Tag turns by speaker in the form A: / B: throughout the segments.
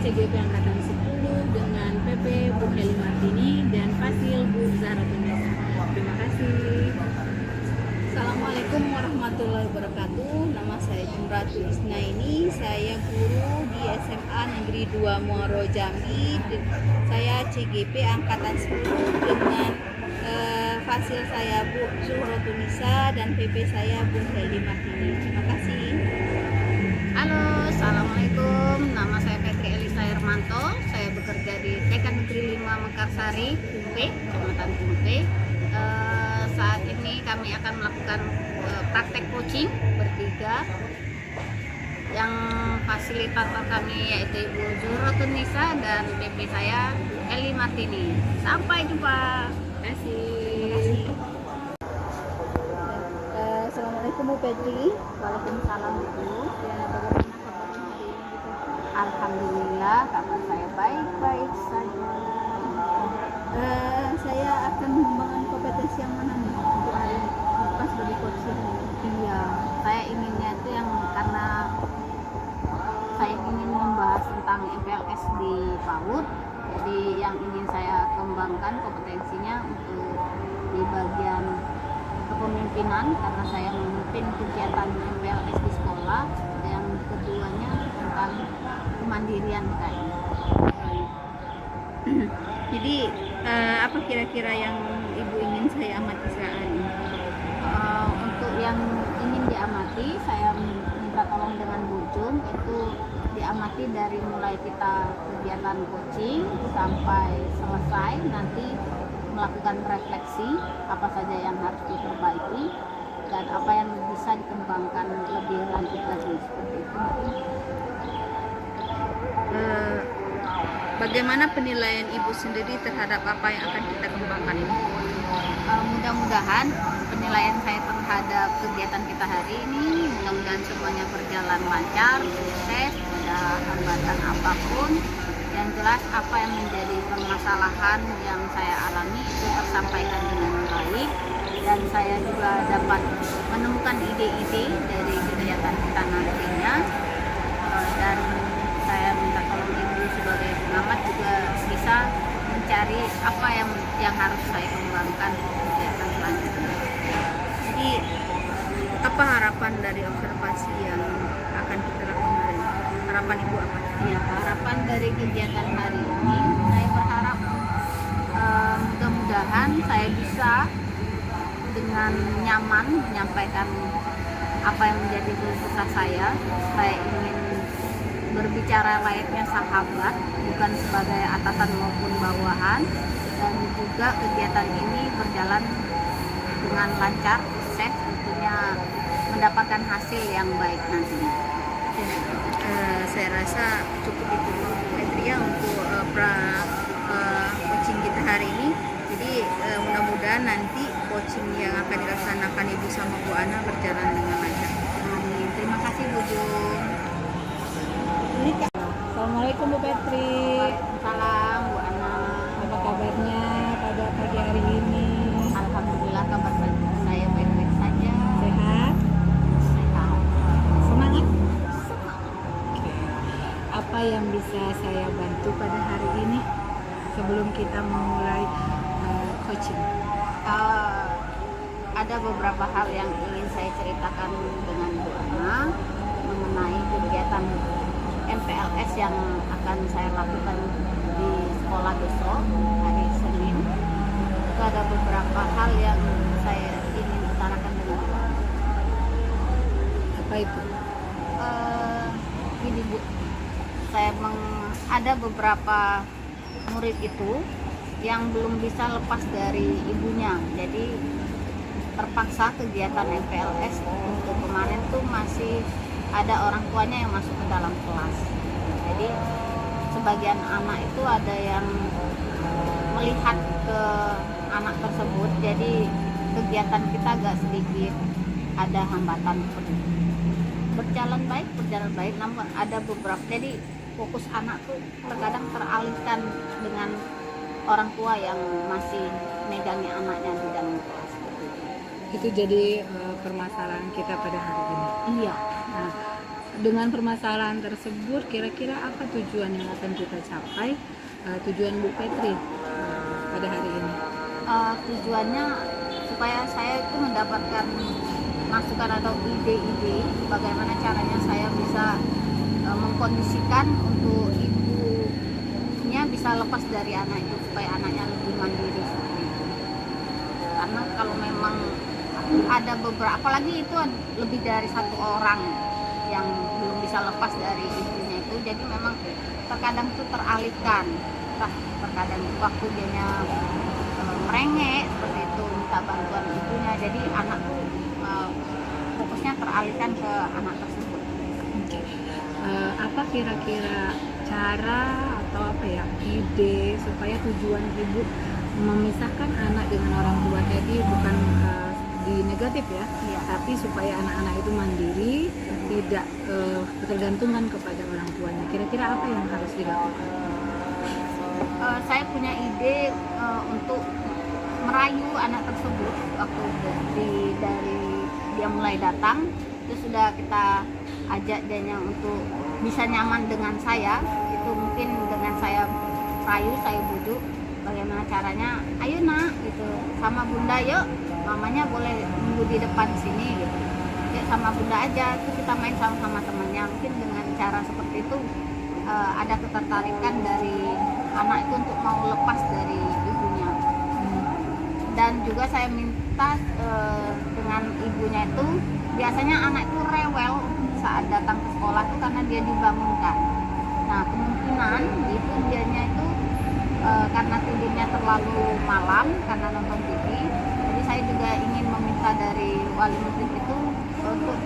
A: CGP Angkatan 10 dengan PP Bu Heli Martini dan Fasil Bu Zahra Tunisa. Terima kasih. Assalamualaikum warahmatullahi wabarakatuh. Nama saya Jumratu Isnaini. Saya guru di SMA Negeri 2 Muaro Jambi. Saya CGP Angkatan 10 dengan Fasil saya Bu Zahra Tunisa dan PP saya Bu Heli Martini. Terima kasih.
B: Halo, Assalamualaikum. Nama saya Fitri Elisa Hermanto. Saya bekerja di TK Negeri 5 Mekarsari, Kumpe, Kecamatan Kumpe. Saat ini kami akan melakukan praktek coaching bertiga. Yang fasilitator kami yaitu Ibu Zahra Tunisa dan PP saya Heli Martini. Sampai jumpa.
A: Terima kasih. Assalamualaikum Bu Fitri.
B: Waalaikumsalam Bu.
A: Ya, bagaimana kabarnya hari ini?
B: Alhamdulillah kabar saya baik-baik saja.
A: Saya akan mengembangkan kompetensi yang mana nih untuk hari ini pas sebagai coaching?
B: Iya, saya inginnya itu yang karena saya ingin membahas tentang MPLS di PAUD. Jadi yang ingin saya kembangkan kompetensinya untuk di bagian kepemimpinan karena saya memimpin kegiatan MPLS di sekolah. Yang keduanya tentang kemandirian kayaknya.
A: Jadi apa kira-kira yang Ibu ingin saya amati saat ini?
B: Untuk yang ingin diamati, saya minta tolong dengan Bu Jum itu diamati dari mulai kita kegiatan coaching sampai selesai, nanti melakukan refleksi apa saja yang harus diperbaiki dan apa yang bisa dikembangkan lebih lanjut lagi seperti itu.
A: Bagaimana penilaian Ibu sendiri terhadap apa yang akan kita kembangkan ini?
B: Mudah-mudahan penilaian saya terhadap kegiatan kita hari ini mudah-mudahan semuanya berjalan lancar, sukses, tidak ada hambatan apapun. Yang jelas apa yang menjadi permasalahan yang saya alami itu tersampaikan dengan baik dan saya juga dapat menemukan ide-ide dari kegiatan kita nantinya. Dan saya minta tolong Ibu sebagai pengamat juga bisa mencari apa yang harus saya kembangkan kegiatan selanjutnya.
A: Jadi apa harapan dari observasi yang akan kita lakukan hari ini? Harapan Ibu apa?
B: Ya, harapan dari kegiatan hari ini saya berharap mudah-mudahan saya bisa dengan nyaman menyampaikan apa yang menjadi keluh kesah saya. Saya ingin berbicara layaknya sahabat, bukan sebagai atasan maupun bawahan, dan juga kegiatan ini berjalan dengan lancar, sukses, tentunya mendapatkan hasil yang baik nantinya.
A: Saya rasa cukup itu Bu Fitri ya untuk coaching kita hari ini. Jadi mudah-mudahan nanti coaching yang akan dilaksanakan Ibu sama Bu Ana berjalan dengan lancar.
B: Amin. Terima kasih Bu Jum.
A: Assalamualaikum Bu Fitri.
B: Salam Bu Ana.
A: Apa kabarnya pada pagi hari ini?
B: Alhamdulillah kabar saya baik-baik saja.
A: Sehat?
B: Sehat.
A: Semangat? Oke. Apa yang bisa saya bantu pada hari ini sebelum kita memulai coaching?
B: Ada beberapa hal yang ingin saya ceritakan dengan Bu Ana mengenai kegiatan MPLS yang akan saya lakukan di sekolah besok hari Senin. Itu ada beberapa hal yang saya ingin utarakan dengan Bu Ana.
A: Apa itu?
B: Gini Bu, ada beberapa murid itu yang belum bisa lepas dari ibunya, jadi terpaksa kegiatan MPLS untuk kemarin tuh masih ada orang tuanya yang masuk ke dalam kelas. Jadi sebagian anak itu ada yang melihat ke anak tersebut, jadi kegiatan kita agak sedikit ada hambatan. Berjalan baik, namun ada beberapa, jadi fokus anak tuh terkadang teralihkan dengan orang tua yang masih megangi anaknya di dalam kelas.
A: Itu jadi permasalahan kita pada hari ini.
B: Iya.
A: Nah,
C: dengan permasalahan tersebut, kira-kira apa tujuan yang akan kita capai, tujuan Bu Petri pada hari ini?
B: Tujuannya supaya saya itu mendapatkan masukan atau ide-ide bagaimana caranya saya bisa mengkondisikan untuk ibunya bisa lepas dari anak itu supaya anaknya lebih mandiri seperti itu. Karena kalau memang ada beberapa, apalagi itu lebih dari satu orang yang belum bisa lepas dari ibunya itu, jadi memang terkadang itu teralihkan, terkadang waktu dianya merengek seperti itu minta bantuan ibunya, jadi anak tuh fokusnya teralihkan ke anak tersebut.
C: Apa kira-kira cara atau apa ya, ide supaya tujuan ibu memisahkan anak dengan orang tua tadi bukan di negatif ya,
B: Iya.
C: tapi supaya anak-anak itu mandiri, tidak ketergantungan kepada orang tuanya. Kira-kira apa yang harus dilakukan?
B: Saya punya ide untuk merayu anak tersebut waktu dari dia mulai datang, itu sudah kita ajak dia untuk bisa nyaman dengan saya. Itu mungkin dengan saya rayu, saya bujuk bagaimana caranya, ayo nak gitu, sama bunda yuk, mamanya boleh nunggu di depan sini gitu, yuk sama bunda aja, tuh kita main sama-sama temannya. Mungkin dengan cara seperti itu ada ketertarikan dari anak itu untuk mau lepas dari ibunya. Dan juga saya minta dengan ibunya itu, biasanya anak itu rewel saat datang ke sekolah itu karena dia dibangunkan. Nah kemungkinan itu dianya itu karena tidurnya terlalu malam karena nonton TV. Jadi saya juga ingin meminta dari wali murid itu untuk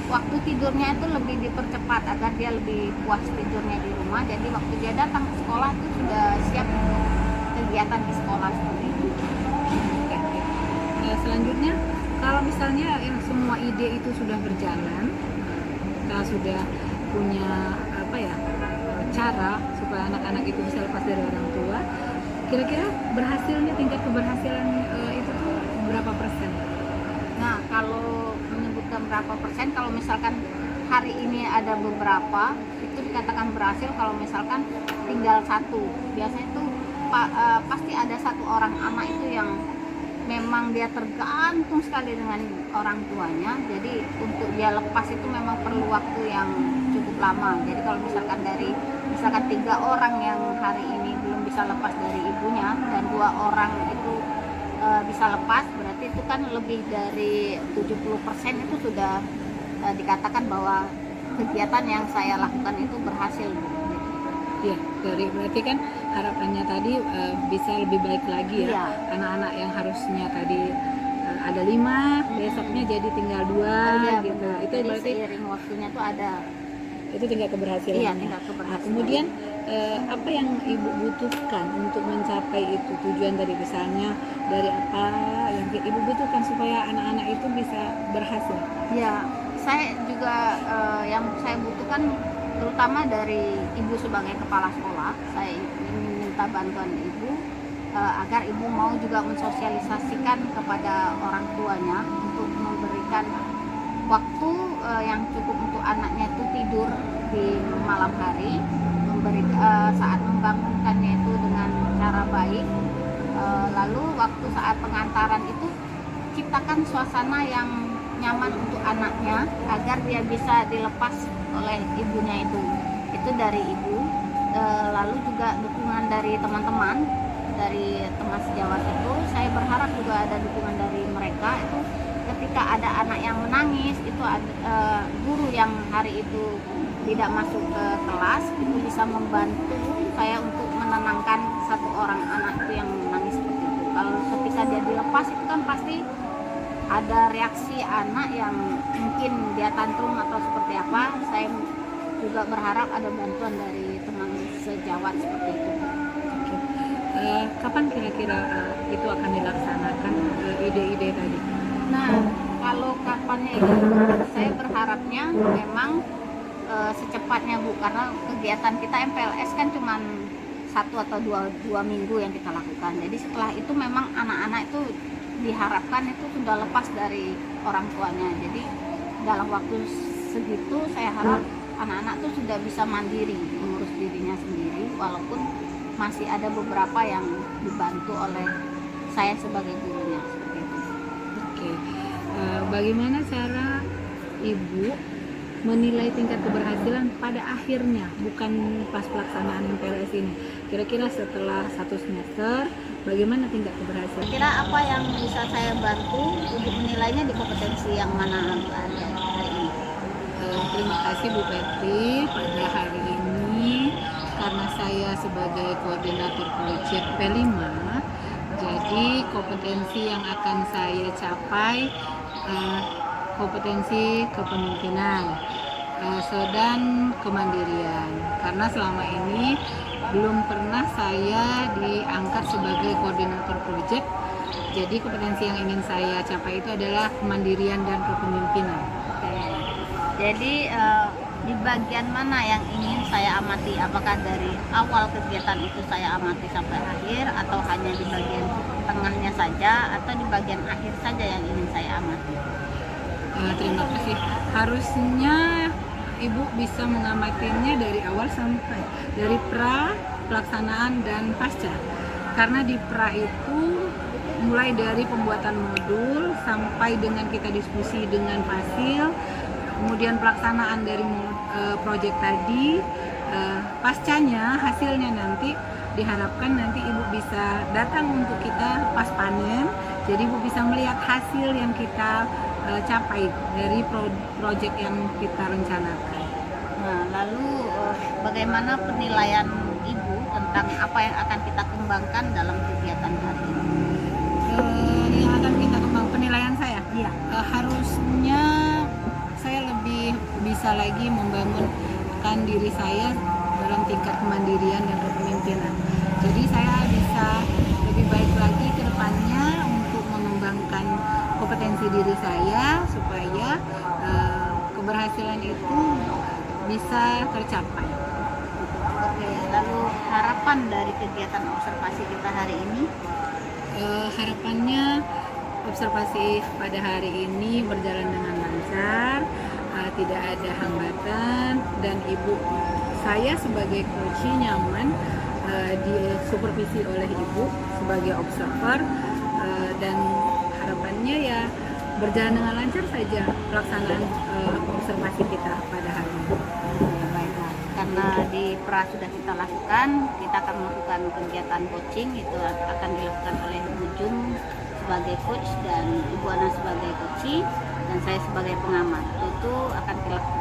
B: waktu tidurnya itu lebih dipercepat agar dia lebih puas tidurnya di rumah. Jadi waktu dia datang ke sekolah itu sudah siap kegiatan di sekolah seperti itu.
C: Selanjutnya, kalau misalnya yang semua ide itu sudah berjalan, kita sudah punya apa ya, cara supaya anak-anak itu bisa lepas dari orang tua, kira-kira berhasilnya, tingkat keberhasilan itu tuh berapa persen?
B: Nah kalau menyebutkan berapa persen, kalau misalkan hari ini ada beberapa, itu dikatakan berhasil. Kalau misalkan tinggal satu, biasanya itu pasti ada satu orang anak itu yang memang dia tergantung sekali dengan orang tuanya. Jadi untuk dia lepas itu memang perlu waktu yang cukup lama. Jadi kalau misalkan dari 3 orang yang hari ini belum bisa lepas dari ibunya dan 2 orang itu bisa lepas, berarti itu kan lebih dari 70% itu sudah dikatakan bahwa kegiatan yang saya lakukan itu berhasil.
C: Iya, berarti kan harapannya tadi bisa lebih baik lagi ya.
B: Iya.
C: Anak-anak yang harusnya tadi ada 5, besoknya jadi tinggal 2
B: Iya,
C: gitu.
B: benar.
C: Itu
B: Jadi
C: berarti
B: seiring waktunya tuh ada.
C: itu tingkat keberhasilan.
B: Iya, tingkat keberhasilan.
C: Nah, kemudian apa yang ibu butuhkan untuk mencapai itu tujuan tadi, misalnya dari apa yang ibu butuhkan supaya anak-anak itu bisa berhasil?
B: Ya, saya juga yang saya butuhkan terutama dari ibu sebagai kepala sekolah. Saya ingin minta bantuan ibu agar ibu mau juga mensosialisasikan kepada orang tuanya untuk memberikan waktu yang cukup untuk anaknya itu tidur di malam hari, saat membangunkannya itu dengan cara baik, lalu waktu saat pengantaran itu ciptakan suasana yang nyaman untuk anaknya agar dia bisa dilepas oleh ibunya itu dari ibu. Lalu juga dukungan dari teman-teman, dari teman sejawat itu, saya berharap juga ada dukungan dari mereka itu. Ketika ada anak yang menangis itu ada guru yang hari itu tidak masuk ke kelas itu bisa membantu saya untuk menenangkan satu orang anak itu yang menangis seperti itu. Kalau ketika dia dilepas itu kan pasti ada reaksi anak yang mungkin dia tantrum atau seperti apa. Saya juga berharap ada bantuan dari teman sejawat seperti itu.
C: Kapan kira-kira itu akan dilaksanakan ide-ide tadi?
B: Nah, kalau kapannya itu saya berharapnya memang secepatnya Bu, karena kegiatan kita MPLS kan cuma 1 atau 2 minggu yang kita lakukan. Jadi setelah itu memang anak-anak itu diharapkan itu sudah lepas dari orang tuanya. Jadi dalam waktu segitu saya harap anak-anak tuh sudah bisa mandiri mengurus dirinya sendiri, walaupun masih ada beberapa yang dibantu oleh saya sebagai gurunya seperti itu.
C: Oke. Bagaimana cara Ibu menilai tingkat keberhasilan pada akhirnya, bukan pas pelaksanaan MPLS ini? Kira-kira setelah 1 semester, bagaimana tingkat keberhasilan?
B: Kira apa yang bisa saya bantu untuk menilainya di kompetensi yang mana ada hari ini?
C: Terima kasih Bu Petri. Pada hari ini, karena saya sebagai koordinator proyek P5, jadi kompetensi yang akan saya capai kompetensi kepemimpinan dan kemandirian, karena selama ini belum pernah saya diangkat sebagai koordinator proyek. Jadi kompetensi yang ingin saya capai itu adalah kemandirian dan kepemimpinan.
B: Jadi di bagian mana yang ingin saya amati? Apakah dari awal kegiatan itu saya amati sampai akhir, atau hanya di bagian tengahnya saja, atau di bagian akhir saja yang ingin saya amati?
C: Terima kasih. Harusnya Ibu bisa mengamatinya dari awal sampai, dari pra, pelaksanaan, dan pasca. Karena di pra itu mulai dari pembuatan modul sampai dengan kita diskusi dengan Fasil, kemudian pelaksanaan dari proyek tadi, pascanya hasilnya nanti diharapkan nanti Ibu bisa datang untuk kita pas panen, jadi Ibu bisa melihat hasil yang kita capai dari proyek yang kita rencanakan.
B: Nah, lalu bagaimana penilaian Ibu tentang apa yang akan kita kembangkan dalam kegiatan hari ini?
C: Yang akan kita kembangkan, penilaian saya?
B: Iya.
C: Harusnya saya lebih bisa lagi membangunkan diri saya dalam tingkat kemandirian dan kepemimpinan. Jadi saya bisa lebih baik lagi ke depannya untuk mengembangkan kompetensi diri saya supaya keberhasilan itu bisa tercapai.
B: Oke, lalu harapan dari kegiatan observasi kita hari ini?
C: Harapannya observasi pada hari ini berjalan dengan lancar, tidak ada hambatan, dan Ibu saya sebagai coach nyaman disupervisi oleh Ibu sebagai observer, dan harapannya ya berjalan dengan lancar saja pelaksanaan observasi kita pada hari ini.
B: Baiklah, karena di pra sudah kita lakukan, kita akan melakukan kegiatan coaching, itu akan dilakukan oleh Bu Jum sebagai coach dan Ibu Ana sebagai coach, dan saya sebagai pengamat. Itu akan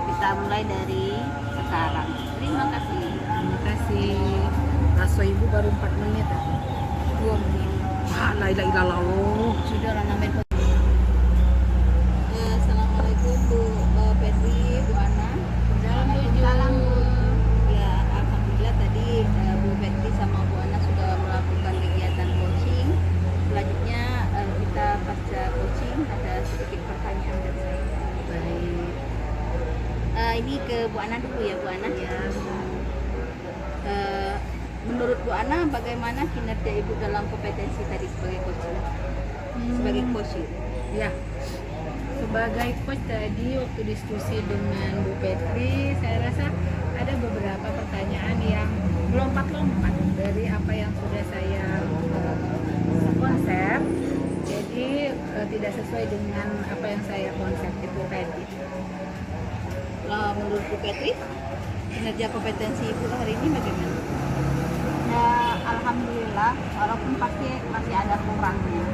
B: kita mulai dari sekarang. Terima kasih.
C: Terima kasih. Raso Ibu baru 4 menit. 2 menit. Wah, la ilaha illallah.
A: Sudah lah namanya. Assalamualaikum Bu Petri, Bu Ana.
B: Salam.
A: Ya, alhamdulillah tadi Bu Petri sama Bu Ana sudah melakukan kegiatan coaching. Selanjutnya kita pasca coaching ada sedikit pertanyaan dari saya.
C: Baik.
A: Ini ke Bu Ana dulu ya, Bu Ana. Ya. Menurut Bu Ana, bagaimana kinerja Ibu dalam kompetensi tadi sebagai coaching? Sebagai coach.
C: Ya, sebagai coach tadi waktu diskusi dengan Bu Petri, saya rasa ada beberapa pertanyaan yang melompat-lompat dari apa yang sudah saya konsep, jadi tidak sesuai dengan apa yang saya konsep itu tadi.
A: Menurut Bu Petri, kinerja kompetensi Ibu hari ini bagaimana?
B: Ya, alhamdulillah, walaupun pasti masih ada kurangnya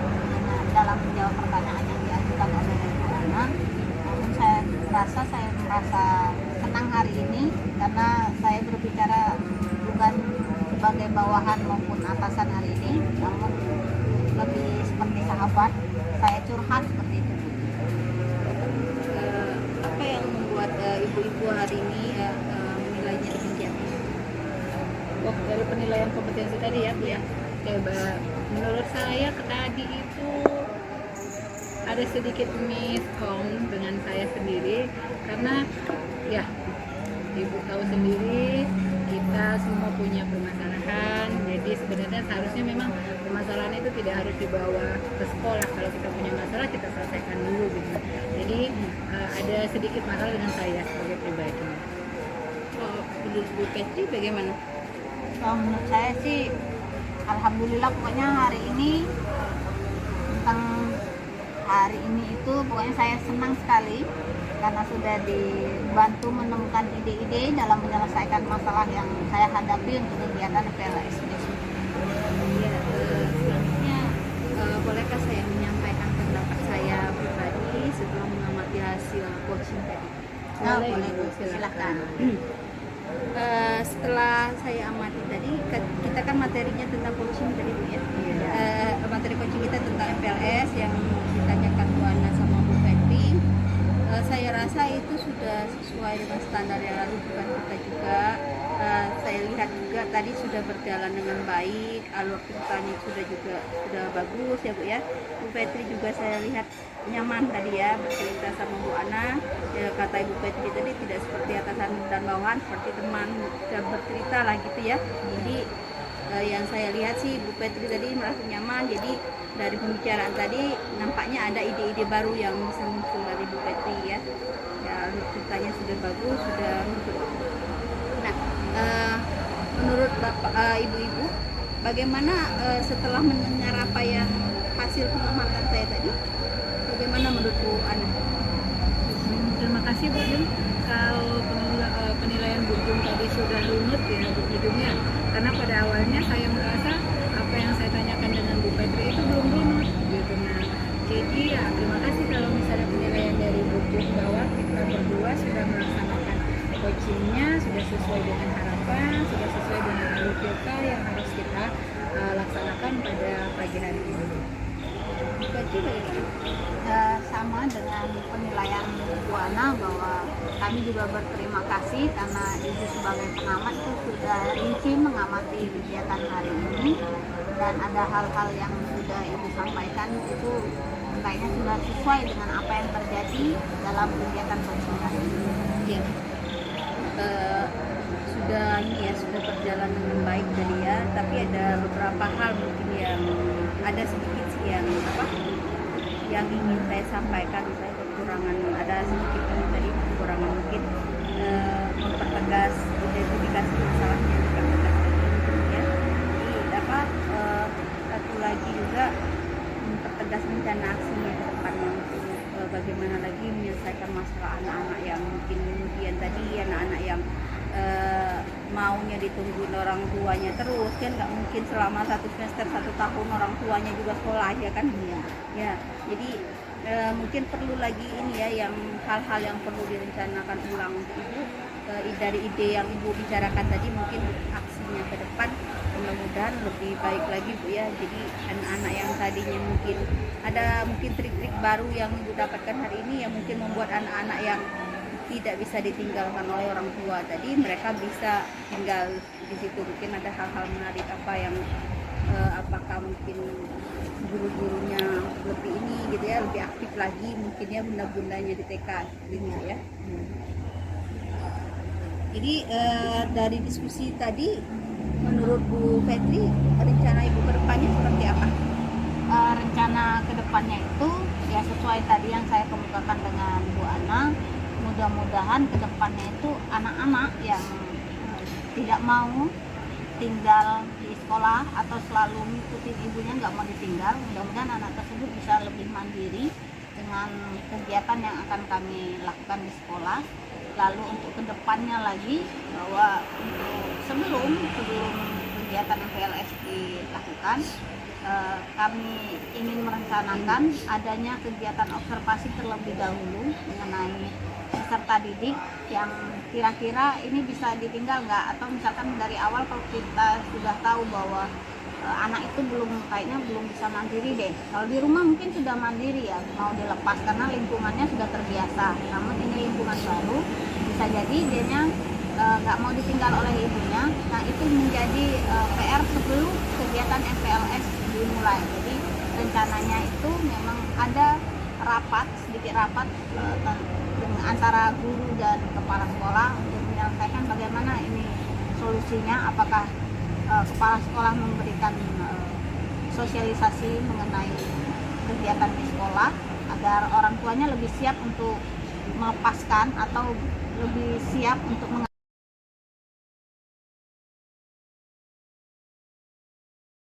B: dalam menjawab pertanyaan yang diajukan oleh Bu Ana, namun saya merasa senang hari ini karena saya berbicara bukan sebagai bawahan maupun atasan hari ini, namun lebih seperti sahabat. Saya curhat seperti itu.
A: Apa yang membuat ibu-ibu hari ini menilainya demikian?
C: Dari penilaian kompetensi tadi ya, Bu ya. Menurut saya tadi itu ada sedikit miskom dengan saya sendiri, karena ya Ibu tahu sendiri kita semua punya permasalahan. Jadi sebenarnya seharusnya memang permasalahan itu tidak harus dibawa ke sekolah. Kalau kita punya masalah kita selesaikan dulu gitu. Jadi ada sedikit masalah dengan saya sebagai pribadi.
A: menurut Bu Petri bagaimana?
B: Kalau menurut saya sih alhamdulillah, pokoknya hari ini tentang hari ini itu pokoknya saya senang sekali karena sudah dibantu menemukan ide-ide dalam menyelesaikan masalah yang saya hadapi untuk kegiatan PLS di sini.
A: Ya, selanjutnya bolehkah saya menyampaikan pendapat saya pribadi setelah mengamati hasil coaching tadi?
B: Boleh Bu, silahkan.
A: Setelah saya amati tadi, kita kan materinya tentang coaching tadi Bu ya. Materi coaching kita tentang MPLS yang ditanyakan Bu Ana sama Bu Petri. Saya rasa itu sudah sesuai dengan standar yang lalu kita juga. Saya lihat juga tadi sudah berjalan dengan baik, alur ceritanya sudah bagus ya Bu ya. Bu Petri juga saya lihat nyaman tadi ya bercerita sama Bu Ana. Ya, kata Ibu Petri tadi tidak seperti atasan dan bawahan, seperti teman bercerita lah gitu ya. Jadi yang saya lihat sih Bu Petri tadi merasa nyaman. Jadi dari pembicaraan tadi nampaknya ada ide-ide baru yang bisa muncul dari Bu Petri ya. Ya alur ceritanya sudah bagus, sudah muncul. Nah, menurut Bapak Ibu-ibu, bagaimana setelah mendengar apa yang hasil pengamatan saya tadi? Bagaimana menurut Bu Ana?
C: Terima kasih Bu Jun. Kalau penilaian Bu Jun tadi sudah runut ya Bu Jun ya. Karena pada awalnya saya merasa apa yang saya tanyakan dengan Bu Petri itu belum runut gitu. Nah, jadi ya terima kasih kalau misalnya penilaian dari Bu Jun bahwa kita berdua sudah melaksanakan coachingnya sudah sesuai dengan harapan, sudah sesuai dengan alur cerita yang harus kita laksanakan pada pagi hari ini.
A: Petri bagaimana?
B: Sama dengan penilaian Bu Ana bahwa kami juga berterima kasih karena Ibu sebagai pengamat itu sudah rinci mengamati kegiatan hari ini, dan ada hal-hal yang sudah Ibu sampaikan itu kayaknya sudah sesuai dengan apa yang terjadi dalam kegiatan coaching hari ini.
A: Ya. Sudah berjalan dengan baik tadi ya, tapi ada beberapa hal mungkin yang ada sedikit sih yang ingin saya sampaikan. Saya kekurangan, ada sedikit tadi kekurangan mungkin mempertegas identifikasi masalahnya, dipertegas lagi ya. Jadi satu lagi juga mempertegas rencana aksinya ke depannya untuk bagaimana lagi menyelesaikan masalah anak-anak yang mungkin kemudian tadi anak-anak yang maunya ditungguin orang tuanya terus kan, nggak mungkin selama 1 semester 1 tahun orang tuanya juga sekolah ya kan ya. Jadi mungkin perlu lagi ini ya, yang hal-hal yang perlu direncanakan ulang untuk Ibu dari ide yang Ibu bicarakan tadi, mungkin aksinya ke depan mudah-mudahan lebih baik lagi Bu ya. Jadi anak-anak yang tadinya mungkin ada trik-trik baru yang Ibu dapatkan hari ini yang mungkin membuat anak-anak yang tidak bisa ditinggalkan oleh orang tua tadi, mereka bisa tinggal di situ. Mungkin ada hal-hal menarik apa yang apakah mungkin guru-gurunya lebih ini gitu ya, lebih aktif lagi mungkin ya, bunda-bundanya di TK ini ya. Jadi dari diskusi tadi, menurut Bu Petri rencana Ibu ke depannya seperti apa?
B: Rencana kedepannya itu ya sesuai tadi yang saya kemukakan dengan Bu Ana. Mudah-mudahan kedepannya itu anak-anak yang tidak mau tinggal di sekolah atau selalu ngikutin ibunya nggak mau ditinggal, mudah-mudahan anak tersebut bisa lebih mandiri dengan kegiatan yang akan kami lakukan di sekolah. Lalu untuk kedepannya lagi, bahwa sebelum kegiatan MPLS dilakukan, kami ingin merencanakan adanya kegiatan observasi terlebih dahulu mengenai peserta didik yang kira-kira ini bisa ditinggal nggak, atau misalkan dari awal kalau kita sudah tahu bahwa anak itu kayaknya belum bisa mandiri deh, kalau di rumah mungkin sudah mandiri ya, mau dilepas karena lingkungannya sudah terbiasa, namun ini lingkungan baru, bisa jadi dianya nggak mau ditinggal oleh ibunya. Nah itu menjadi PR sebelum kegiatan MPLS dimulai. Jadi rencananya itu memang ada sedikit rapat antara guru dan kepala sekolah untuk menyelesaikan bagaimana ini solusinya, apakah kepala sekolah memberikan sosialisasi mengenai kegiatan di sekolah agar orang tuanya lebih siap untuk melepaskan atau lebih siap untuk